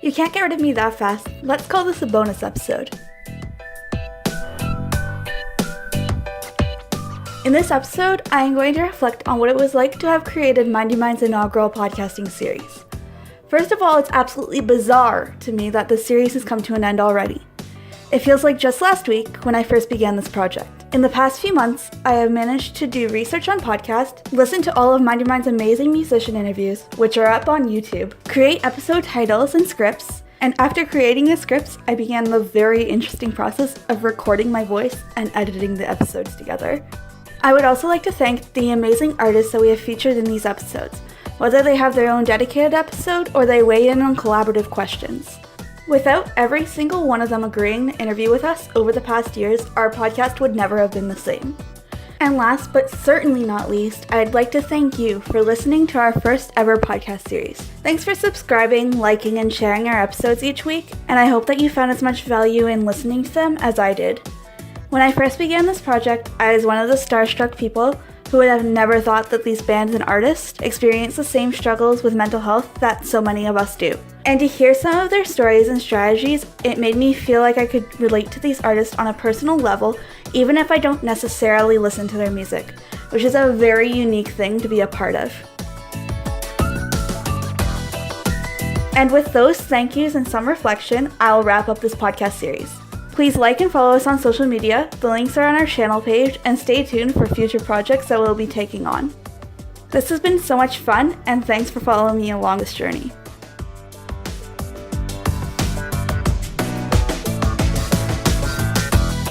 You can't get rid of me that fast. Let's call this a bonus episode. In this episode, I am going to reflect on what it was like to have created Mind Your Mind's inaugural podcasting series. First of all, it's absolutely bizarre to me that this series has come to an end already. It feels like just last week when I first began this project. In the past few months, I have managed to do research on podcasts, listen to all of Mind Your Mind's amazing musician interviews, which are up on YouTube, create episode titles and scripts, and after creating the scripts, I began the very interesting process of recording my voice and editing the episodes together. I would also like to thank the amazing artists that we have featured in these episodes, whether they have their own dedicated episode or they weigh in on collaborative questions. Without every single one of them agreeing to interview with us over the past years, our podcast would never have been the same. And last but certainly not least, I'd like to thank you for listening to our first ever podcast series. Thanks for subscribing, liking, and sharing our episodes each week, and I hope that you found as much value in listening to them as I did. When I first began this project, I was one of the starstruck people who would have never thought that these bands and artists experience the same struggles with mental health that so many of us do. And to hear some of their stories and strategies, it made me feel like I could relate to these artists on a personal level, even if I don't necessarily listen to their music, which is a very unique thing to be a part of. And with those thank yous and some reflection, I'll wrap up this podcast series. Please like and follow us on social media, the links are on our channel page, and stay tuned for future projects that we'll be taking on. This has been so much fun, and thanks for following me along this journey.